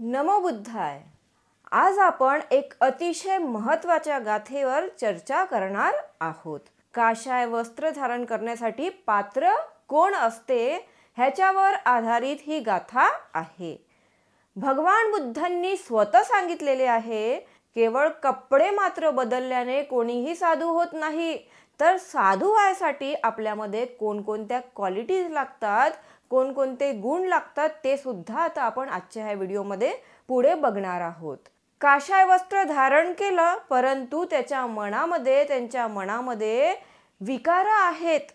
नमो बुद्धाय। आज आपण एक अतिशय महत्त्वाच्या गाथेवर चर्चा करणार आहोत। काशाय वस्त्र धारण करण्यासाठी पात्र कोण असते ह्याच्यावर आधारित ही गाथा आहे। भगवान बुद्धांनी स्वतः सांगितलेले आहे, केवळ कपडे मात्र बदलल्याने कोणीही साधू होत नाही, तर साधू व्हायसाठी आपल्यामध्ये कोणकोणत्या क्वालिटीज लागतात, कोणकोणते गुण लागतात ते सुद्धा आता आपण आजच्या ह्या व्हिडिओमध्ये पुढे बघणार आहोत। काशाय वस्त्र धारण केलं, परंतु त्यांच्या मनामध्ये विकार आहेत,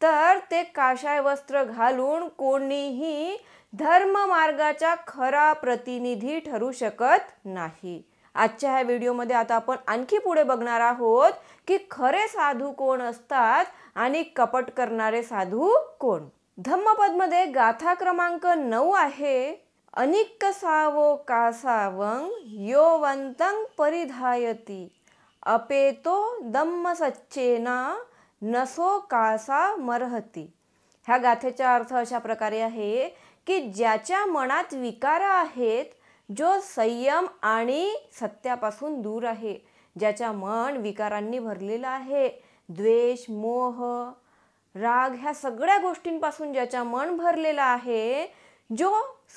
तर ते काशाय वस्त्र घालून कोणीही धर्म मार्गाचा खरा प्रतिनिधी ठरू शकत नाही। आजच्या ह्या व्हिडिओमध्ये आता आपण आणखी पुढे बघणार आहोत की खरे साधू कोण असतात आणि कपट करणारे साधू कोण। धम्मपदमध्ये गाथा क्रमांक 9 आहे। अनिक्कसावो कासावं योवंतं परिधायति अपेतो दम्मसच्चेना नसो कासा मरहति। ह्या गाथेचा अर्थ अशा प्रकारे आहे की ज्याच्या मनात विकार आहेत, जो संयम आणि सत्यापासून दूर आहे, ज्याच्या मन विकारांनी भरलेलं आहे, द्वेष, मोह, राग ह्या सगळ्या गोष्टींपासून ज्याच्या मन भरलेलं आहे, जो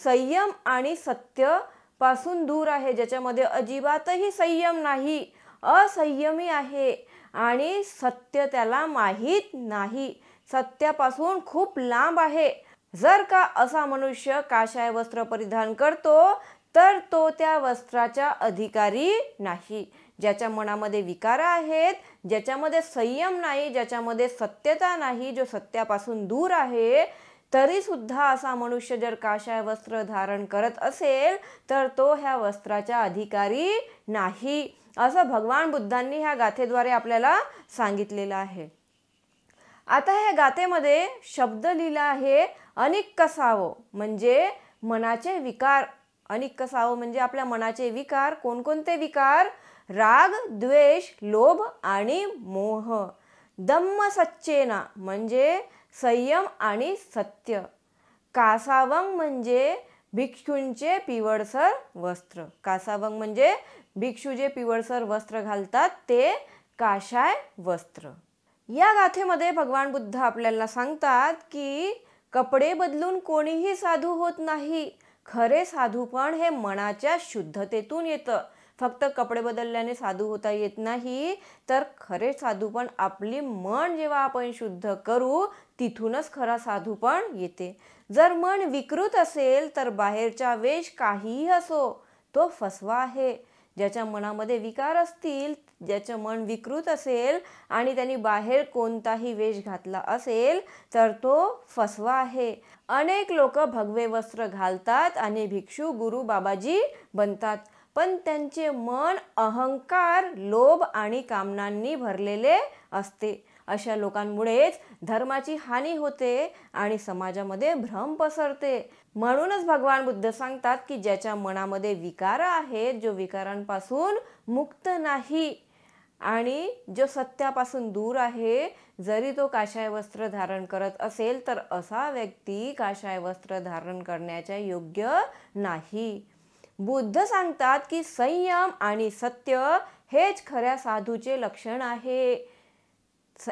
संयम आणि सत्य पासून दूर आहे, ज्याच्यामध्ये अजिबातही संयम नाही, असंयमी आहे आणि सत्य त्याला माहीत नाही, सत्यापासून खूप लांब आहे, जर का असा मनुष्य काशाय वस्त्र परिधान करतो तर तो त्या वस्त्राचा अधिकारी नाही। ज्याच्या मनामध्ये विकार आहेत, ज्याच्यामध्ये संयम नाही, ज्याच्यामध्ये सत्यता नाही, जो सत्यापासून दूर आहे, तरी सुद्धा असा मनुष्य जर काशाय वस्त्र धारण करत असेल तर तो ह्या वस्त्राचा अधिकारी नाही, असं भगवान बुद्धांनी ह्या गाथेद्वारे आपल्याला सांगितलेलं आहे। आता ह्या गाथेमध्ये शब्द लिहिला आहे अनिक्कसावो, म्हणजे मनाचे विकार। अनिक्कसावो म्हणजे आपल्या मनाचे विकार। कोणकोणते विकार? राग, द्वेष, लोभ आणि मोह। दम्मसच्चेना म्हणजे संयम आणि सत्य। कासावं म्हणजे भिक्षूंचे पिवळसर वस्त्र। कासावं म्हणजे भिक्षू जे पिवळसर वस्त्र घालतात ते काशाय वस्त्र। या गाथेमध्ये भगवान बुद्ध आपल्याला सांगतात की कपडे बदलून कोणीही साधू होत नाही, खरे साधू पण हे मनाच्या शुद्धतेतून येतं। फक्त कपडे बदलल्याने साधू होता येत नाही, तर खरे साधू पण आपली मन जेव्हा आपण शुद्ध करू तिथूनच खरा साधू पण येते। जर मन विकृत असेल तर बाहेरचा वेश काहीही असो तो फसवा आहे। ज्याच्या मनामध्ये विकार असतील, ज्याचं मन विकृत असेल आणि त्यांनी बाहेर कोणताही वेश घातला असेल तर तो फसवा आहे। अनेक लोक भगवे वस्त्र घालतात आणि भिक्षू, गुरु, बाबाजी बनतात, पण त्यांचे मन अहंकार, लोभ आणि कामनांनी भरलेले असते। अशा लोकांमुळेच धर्माची हानी होते आणि समाजामध्ये भ्रम पसरते। म्हणूनच भगवान बुद्ध सांगतात की ज्याच्या मनामध्ये विकार आहेत, जो विकारांपासून मुक्त नाही आणि जो सत्यापासून दूर आहे, जरी तो काशाय वस्त्र धारण करत असेल तर असा व्यक्ती काशाय वस्त्र धारण करण्याच्या योग्य नाही। बुद्ध सांगतात की संयम आणि सत्य हेच खऱ्या साधूचे लक्षण आहे।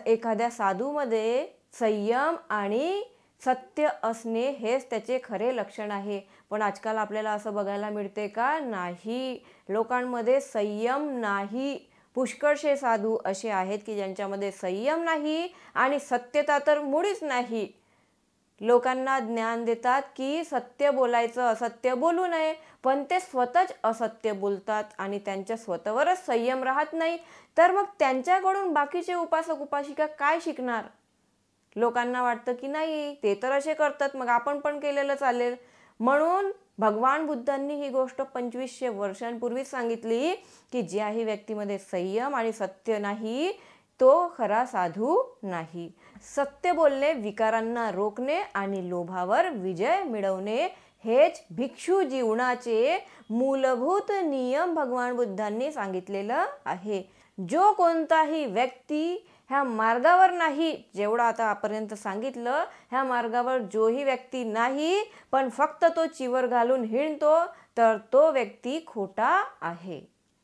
एखाद्या साधूमध्ये संयम आणि सत्य असणे हेच त्याचे खरे लक्षण आहे। पण आजकाल आपल्याला असं बघायला मिळते का? नाही, लोकांमध्ये संयम नाही। पुष्कळशे साधू असे आहेत की ज्यांच्यामध्ये संयम नाही आणि सत्यता तर मुळीच नाही। लोकांना ज्ञान देतात की सत्य बोलायचं, असत्य बोलू नये, पण ते स्वतःच असत्य बोलतात आणि त्यांच्या स्वतःवरच संयम राहत नाही, तर मग त्यांच्याकडून बाकीचे उपासक उपासिका काय शिकणार? लोकांना वाटतं की नाही, ते तर असे करतात, मग आपण पण केलेलं चालेल। म्हणून भगवान बुद्धांनी ही गोष्ट 2500 वर्षांपूर्वी सांगितली की ज्याही व्यक्तीमध्ये संयम आणि सत्य नाही तो खरा साधू नाही। सत्य बोलणे, विकारांना रोखणे आणि लोभावर विजय मिळवणे हेच भिक्षू जीवनाचे मूलभूत नियम भगवान बुद्धांनी सांगितलेलं आहे। जो कोणताही व्यक्ती ह्या मार्गावर नाही, जेवढा आता आपर्यंत सांगितलं, ह्या मार्गावर जोही व्यक्ती नाही पण फक्त तो चिवर घालून हिंडतो, तर तो व्यक्ती खोटा आहे.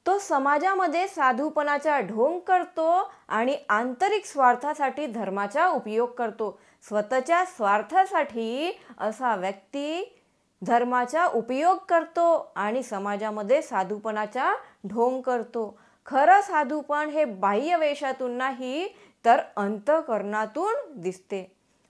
तो समाजामध्ये साधूपणाचा ढोंग करतो आणि आंतरिक स्वार्थासाठी धर्माचा उपयोग करतो. स्वतःच्या स्वार्थासाठी असा व्यक्ती धर्माचा उपयोग करतो आणि समाजामध्ये साधूपणाचा ढोंग करतो. खरं साधूपण हे बाह्य वेशातून नाही तर अंतःकरणातून दिसते.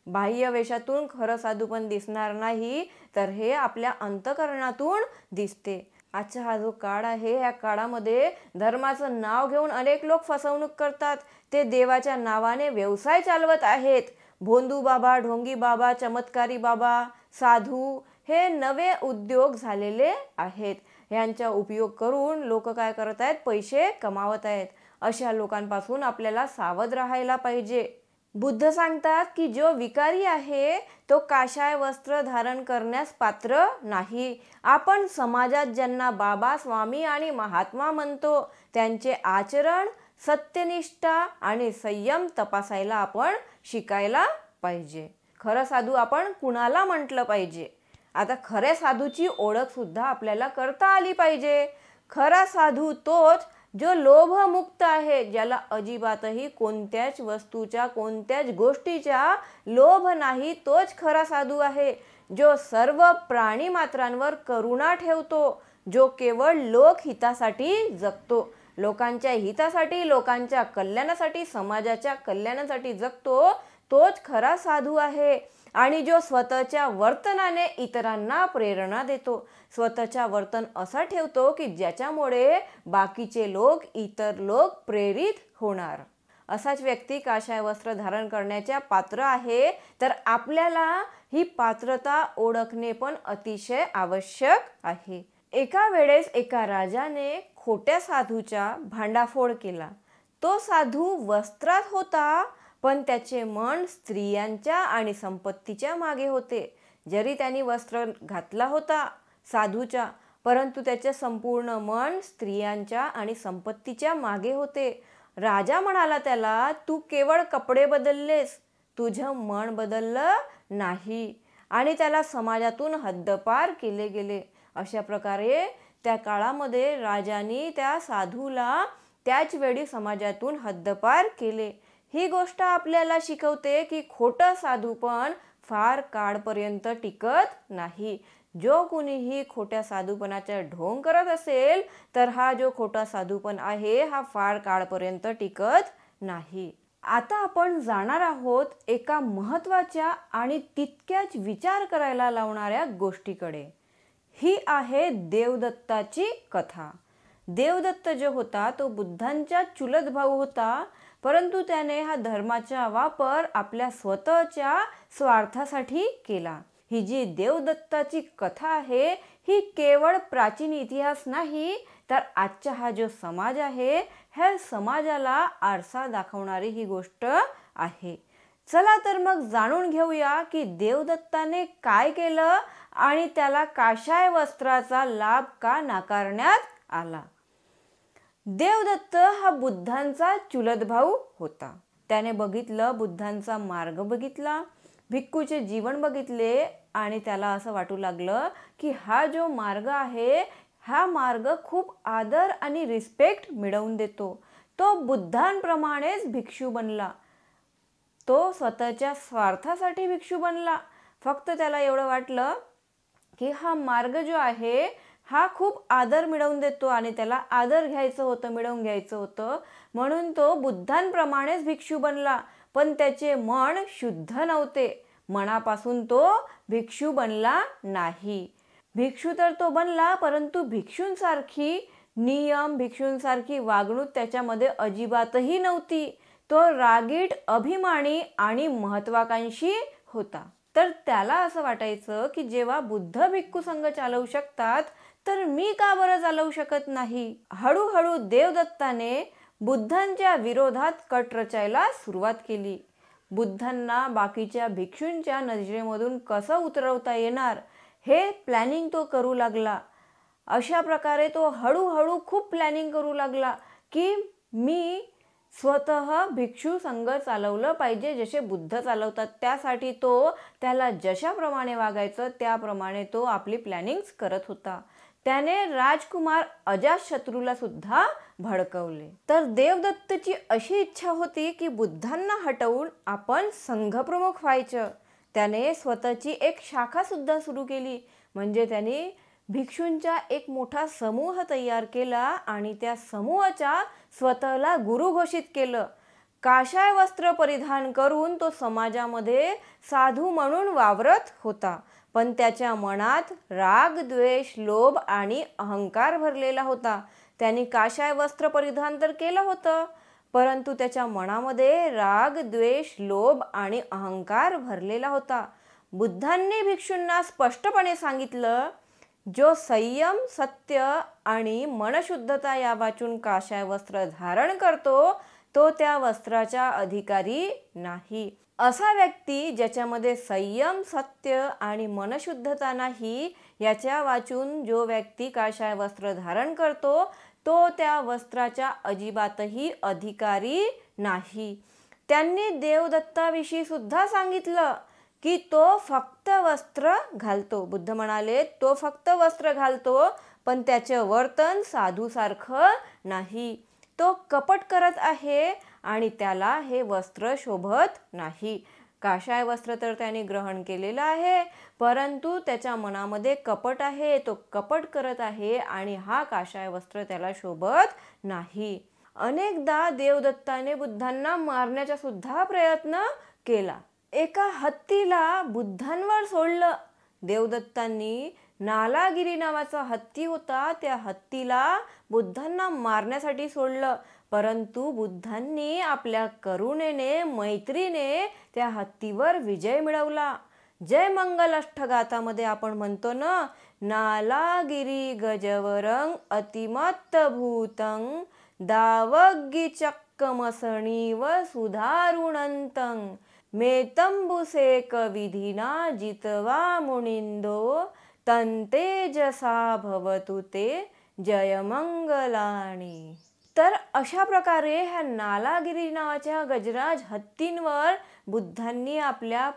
बाह्य वेशातून खरं साधूपण दिसणार नाही तर हे आपल्या अंतःकरणातून दिसते. आजचा हा जो काळ आहे, या काळामध्ये धर्माचं नाव घेऊन अनेक लोक फसवणूक करतात. ते देवाच्या नावाने व्यवसाय चालवत आहेत. भोंदू बाबा, ढोंगी बाबा, चमत्कारी बाबा, साधू हे नवे उद्योग झालेले आहेत. यांचा उपयोग करून लोक काय करत आहेत? पैसे कमावत आहेत. अशा लोकांपासून आपल्याला सावध राहायला पाहिजे. बुद्ध सांगतात की जो विकारी आहे तो काशाय वस्त्र धारण करण्यास पात्र नाही. आपण समाजात ज्यांना बाबा, स्वामी आणि महात्मा म्हणतो त्यांचे आचरण, सत्यनिष्ठा आणि संयम तपासायला आपण शिकायला पाहिजे. खरं साधू आपण कुणाला म्हटलं पाहिजे? आता खऱ्या साधूची ओळख सुद्धा आपल्याला करता आली पाहिजे. खरा साधू तोच जो लोभमुक्त आहे, ज्याला अजिबातही कोणत्याच वस्तूच्या, कोणत्याच गोष्टीचा लोभ नाही, तोच खरा साधू आहे. जो सर्व प्राणी मात्रांवर करुणा ठेवतो, जो केवळ लोकहितासाठी जगतो, लोकांच्या हितासाठी, लोकांच्या कल्याणासाठी, समाजाच्या कल्याणासाठी जगतो, तोच खरा साधू आहे. आणि जो स्वतःच्या वर्तनाने इतरांना प्रेरणा देतो, स्वतःच्या वर्तन असं ठेवतो की ज्याच्यामुळे बाकीचे लोक, इतर लोक प्रेरित होणार, असाच व्यक्ती काशाय वस्त्र धारण करण्याच्या पात्र आहे. तर आपल्याला ही पात्रता ओळखणे पण अतिशय आवश्यक आहे. एका वेळेस एका राजाने खोट्या साधूचा भांडाफोड केला. तो साधू वस्त्रात होता पण त्याचे मन स्त्रियांच्या आणि संपत्तीच्या मागे होते. जरी त्यांनी वस्त्र घातला होता साधूच्या, परंतु त्याचे संपूर्ण मन स्त्रियांच्या आणि संपत्तीच्या मागे होते. राजा म्हणाला त्याला, तू केवळ कपडे बदललेस, तुझं मन बदललं नाही. आणि त्याला समाजातून हद्दपार केले गेले. अशा प्रकारे त्या काळामध्ये राजाने त्या साधूला त्याच वेळी समाजातून हद्दपार केले. ही गोष्ट आपल्याला शिकवते की खोटं साधूपण फार काळपर्यंत टिकत नाही. जो कुणीही खोट्या साधूपणाचा ढोंग करत असेल तर हा जो खोटा साधूपण आहे हा फार काळपर्यंत टिकत नाही. आता आपण जाणार आहोत एका महत्त्वाच्या आणि तितक्याच विचार करायला लावणाऱ्या गोष्टीकडे. ही आहे देवदत्ताची कथा. देवदत्त जो होता तो बुद्धांचा चुलत भाऊ होता, परंतु त्याने हा धर्माचा वापर आपल्या स्वतःच्या स्वार्थासाठी केला. ही जी देवदत्ताची कथा आहे ही केवळ प्राचीन इतिहास नाही तर आजचा हा जो समाज आहे ह्या समाजाला आरसा दाखवणारी ही गोष्ट आहे. चला तर मग जाणून घेऊया की देवदत्ताने काय केलं आणि त्याला काशाय वस्त्राचा लाभ का नाकारण्यात आला. देवदत्त हा बुद्धांचा चुलत भाऊ होता. त्याने बघितलं, बुद्धांचा मार्ग बघितला, भिक्खूचे जीवन बघितले आणि त्याला असं वाटू लागलं की हा जो मार्ग आहे हा मार्ग खूप आदर आणि रिस्पेक्ट मिळवून देतो. तो बुद्धांप्रमाणेच भिक्षू बनला. तो स्वतःच्या स्वार्थासाठी भिक्षू बनला. फक्त त्याला एवढं वाटलं की हा मार्ग जो आहे हा खूप आदर मिळवून देतो आणि त्याला आदर घ्यायचं होतं, मिळवून घ्यायचं होतं, म्हणून तो बुद्धांप्रमाणेच भिक्षू बनला. पण त्याचे मन शुद्ध नव्हते. मनापासून तो भिक्षू बनला नाही. भिक्षू तर तो बनला, परंतु भिक्षूंसारखी नियम, भिक्षूंसारखी वागणूक त्याच्यामध्ये अजिबातही नव्हती. तो रागीट, अभिमानी आणि महत्वाकांक्षी होता. तर त्याला असं वाटायचं की जेव्हा बुद्ध भिक्खू संघ चालवू शकतात तर मी का बरं चालवू शकत नाही. हळूहळू देवदत्ताने बुद्धांच्या विरोधात कट रचायला सुरुवात केली. बुद्धांना बाकीच्या भिक्षूंच्या नजरेमधून कसं उतरवता येणार हे प्लॅनिंग तो करू लागला. अशा प्रकारे तो हळूहळू खूप प्लॅनिंग करू लागला की मी स्वतः भिक्षू संघ चालवलं पाहिजे जसे बुद्ध चालवतात. त्यासाठी तो त्याला जशाप्रमाणे वागायचं त्याप्रमाणे तो आपली प्लॅनिंग्स करत होता. त्याने राजकुमार अजातशत्रूला सुद्धा भडकवले. तर देवदत्तची अशी इच्छा होती की बुद्धांना हटवून आपण संघप्रमुख व्हायचं. त्याने स्वतःची एक शाखा सुद्धा सुरू केली. म्हणजे त्याने भिक्षूंचा एक मोठा समूह तयार केला आणि त्या समूहाच्या स्वतःला गुरु घोषित केलं. काशाय वस्त्र परिधान करून तो समाजामध्ये साधू म्हणून वावरत होता. पण त्याच्या मनात राग, द्वेष, लोभ आणि अहंकार भरलेला होता. त्यांनी काशाय वस्त्र परिधान तर केलं होतं, परंतु त्याच्या मनामध्ये राग, द्वेष, लोभ आणि अहंकार भरलेला होता. बुद्धांनी भिक्षूंना स्पष्टपणे सांगितलं, जो संयम, सत्य आणि मनशुद्धता या वाचून काशाय वस्त्र धारण करतो तो त्या वस्त्राचा अधिकारी नाही. असा व्यक्ती ज्याच्यामध्ये संयम, सत्य आणि मनशुद्धता नाही याच्या वाचून जो व्यक्ती काशाय वस्त्र धारण करतो तो त्या वस्त्राचा अजिबातही अधिकारी नाही. त्यांनी देवदत्ताविषयी सुद्धा सांगितलं की तो फक्त वस्त्र घालतो. बुद्ध म्हणाले तो फक्त वस्त्र घालतो, पण त्याचं वर्तन साधूसारखं नाही. तो कपट करत आहे आणि त्याला हे वस्त्र शोभत नाही. काशाय वस्त्र तर त्याने ग्रहण केलेलं आहे, परंतु त्याच्या मनामध्ये कपट आहे. तो कपट करत आहे आणि हा काशाय वस्त्र त्याला शोभत नाही. अनेकदा देवदत्ताने बुद्धांना मारण्याचा सुद्धा प्रयत्न केला. एका हत्तीला बुद्धांवर सोडलं. देवदत्तांनी नालागिरी नावाचा हत्ती होता, त्या हत्तीला बुद्धांना मारण्यासाठी सोडलं, परंतु बुद्धांनी आपल्या करुणेने, मैत्रीने त्या हत्तीवर विजय मिळवला. जय मंगल अष्टगाथामध्ये आपण म्हणतो ना, नालागिरी गजवरं अतिमत्त भूतं दावग्गी चक्कमसणीव सुधारुणंतं मेतंबुसेक विधिना जितवा मुनिंदो तंतेजसा भवतु ते जयमंगलानी. तर अशा प्रकारे ह्या नालागिरी नावाच्या गजराज हत्तींवर बुद्धांनी आपल्या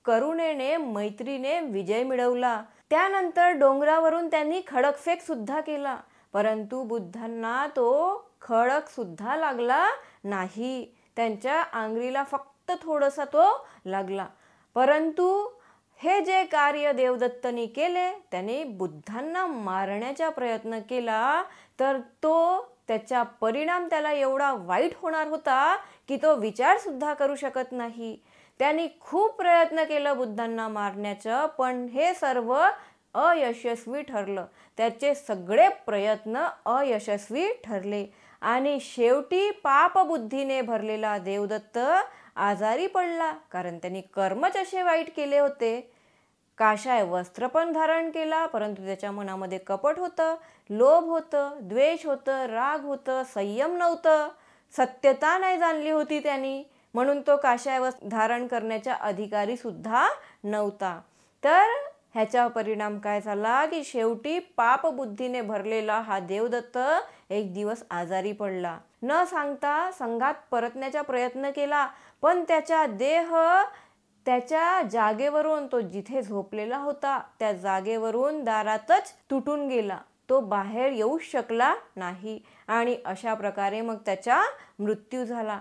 करुणेने, मैत्रीने विजय मिळवला. त्यानंतर डोंगरावरून त्यांनी खडकफेक सुद्धा केला, परंतु बुद्धांना तो खडक सुद्धा लागला नाही. त्यांच्या आंगळीला फक्त थोडासा तो लागला. परंतु हे जे कार्य देवदत्तांनी केले, त्याने बुद्धांना मारण्याचा प्रयत्न केला, तर त्याचा परिणाम त्याला एवढा वाईट होणार होता की तो विचार सुद्धा करू शकत नाही. त्यांनी खूप प्रयत्न केला बुद्धांना मारण्याचं, पण हे सर्व अयशस्वी ठरलं. त्याचे सगळे प्रयत्न अयशस्वी ठरले आणि शेवटी पापबुद्धीने भरलेला देवदत्त आजारी पडला, कारण त्यांनी कर्मच असे वाईट केले होते. काशाय वस्त्र पण धारण केला, परंतु त्याच्या मनामध्ये कपट होतं, लोभ होतं, द्वेष होतं, राग होतं, संयम नव्हतं, सत्यता नाही जाणली होती त्यांनी, म्हणून तो काशाय वस्त्र धारण करण्याचा अधिकारी सुद्धा नव्हता. तर ह्याचा परिणाम काय झाला की शेवटी पापबुद्धीने भरलेला हा देवदत्त एक दिवस आजारी पडला. न सांगता संघात परतण्याचा प्रयत्न केला, पण त्याचा देह त्याच्या जागेवरून, तो जिथे झोपलेला होता त्या जागेवरून दारातच तुटून गेला. तो बाहेर येऊ शकला नाही आणि अशा प्रकारे मग त्याचा मृत्यू झाला.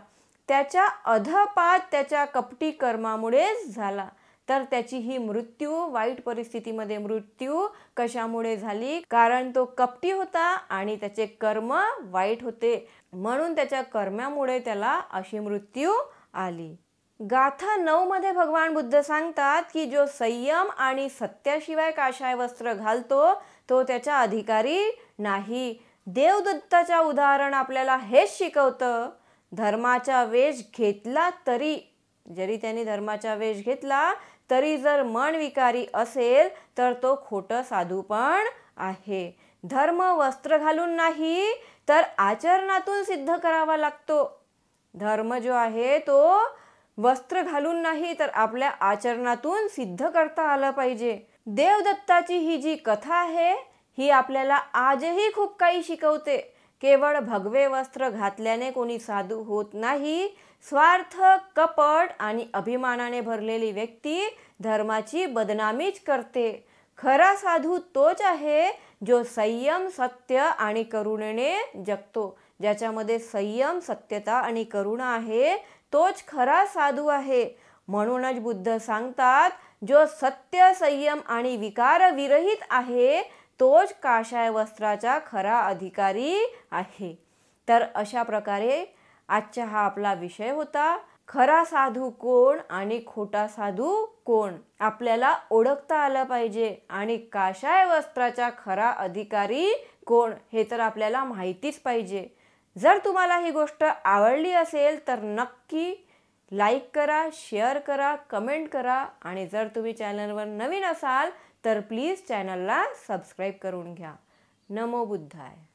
त्याच्या अधपात त्याच्या कपटी कर्मामुळेच झाला. तर त्याची ही मृत्यू, वाईट परिस्थितीमध्ये मृत्यू कशामुळे झाली? कारण तो कपटी होता आणि त्याचे कर्म वाईट होते, म्हणून त्याच्या कर्मामुळे त्याला अशी मृत्यू आली. गाथा 9 मध्ये भगवान बुद्ध सांगतात की जो संयम आणि सत्याशिवाय काशाय वस्त्र घालतो तो त्याचा अधिकारी नाही. देवदत्ताचा उदाहरण आपल्याला हेच शिकवतं. धर्माचा वेश घेतला तरी, जरी त्याने धर्माचा वेश घेतला तरी जर मन विकारी असेल तर तो खोटं साधू पण आहे. धर्म वस्त्र घालून नाही तर आचरणातून सिद्ध करावा लागतो. धर्म जो आहे तो वस्त्र घालून नाही तर आपल्या आचरणातून सिद्ध करता आलं पाहिजे. देवदत्ताची ही जी कथा आहे ही आपल्याला आजही खूप काही शिकवते. केवळ भगवे वस्त्र घातल्याने कोणी साधू होत नाही. स्वार्थ, कपट आणि अभिमानाने भरलेली व्यक्ती धर्माची बदनामीच करते. खरा साधू तोच आहे जो संयम, सत्य आणि करुणेने जगतो. ज्याच्यामध्ये संयम, सत्यता आणि करुणा आहे तोच खरा साधू आहे. म्हणूनच बुद्ध सांगतात, जो सत्य, संयम आणि विकार विरहित आहे तोच काषाय वस्त्राचा खरा अधिकारी आहे. तर अशा प्रकारे आजचा हा आपला विषय होता. खरा साधू कोण आणि खोटा साधू कोण आपल्याला ओळखता आलं पाहिजे आणि काषाय वस्त्राचा खरा अधिकारी कोण हे तर आपल्याला माहितीच पाहिजे. जर तुम्हाला ही गोष्ट आवडली असेल तर नक्की लाईक करा, शेअर करा, कमेंट करा आणि जर तुम्ही चॅनलवर नवीन असाल तर प्लीज चॅनलला सबस्क्राईब करून घ्या. नमो बुद्धाय.